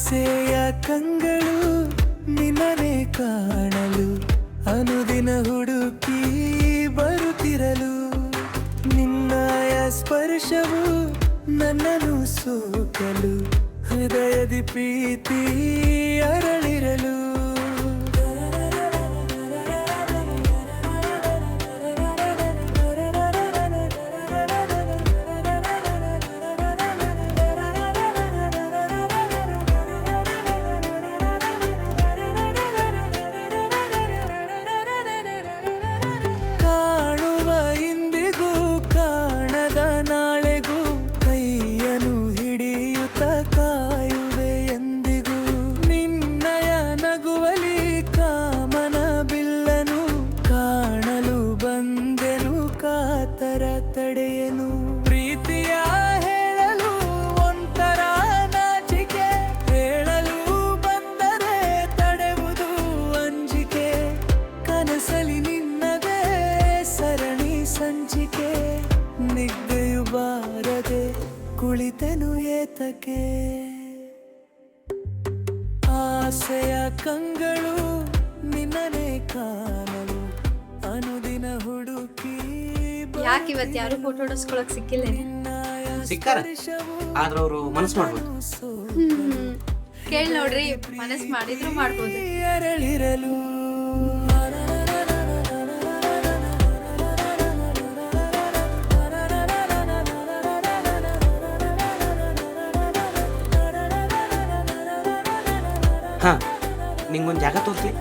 ಆಸೆಯ ಕಂಗಳು ನಿನ್ನನೆ ಕಾಣಲು ಅನುದಿನ ಹುಡುಕಿ ಬರುತ್ತಿರಲು ನಿನ್ನಯ ಸ್ಪರ್ಶವು ನನ್ನನ್ನು ಸೋಕಲು ಹೃದಯದಿ ಪ್ರೀತಿ ಅರಳಿರಲು ಕಾಣುವ ಇಂದಿಗೂ ಕಾಣದ ನಾಳೆಗೂ ಕೈಯನ್ನು ಹಿಡಿಯುತ್ತ ಕಾಯುವೆ ಎಂದಿಗೂ ನಿನ್ನಯ ನಗುವಲಿ ಕಾಮನ ಬಿಲ್ಲನು ಕಾಣಲು ಬಂದೆನು ಕಾತರ ತಡೆಯನು ಪ್ರೀತಿಯ ಹೇಳಲು ಒಂಥರ ನಾಚಿಕೆ ಹೇಳಲು ಬಂದರೆ ತಡೆವುದು ಅಂಜಿಕೆ ಕನಸಲಿ ನಿನ್ನದೇ ಸರಣಿ ಸಂಚಿಕೆ ನಿದ್ದೆಯು ಬಾರದೆ ಕುಳಿತೆನು ಏತಕ್ಕೆ ಆಸೆಯ ಕಂಗಳು ನಿನ್ನನೆ ಕಾಣಲು ಅನುದಿನ ಹುಡುಕಿ ಯಾಕೆ ಇವತ್ತು ಯಾರು ಫೋಟೋ ಹೊಡಿಸ್ಕೊಳಕ್ ಸಿಕ್ಕಿಲ್ಲ ಸಿಕ್ಕಾರ ಆದ್ರೆ ಅವರು ಮನಸ್ಸು ಮಾಡ್ಬೋದು. ಕೇಳಿ ನೋಡ್ರಿ, ಮನಸ್ ಮಾಡಿದ್ರು ಮಾಡ್ಬೋದು. ಅರಳಿರಲು ಹಾ ನಿಂಗೊಂದು ಜಾಗ ತೋರಿಸಿ.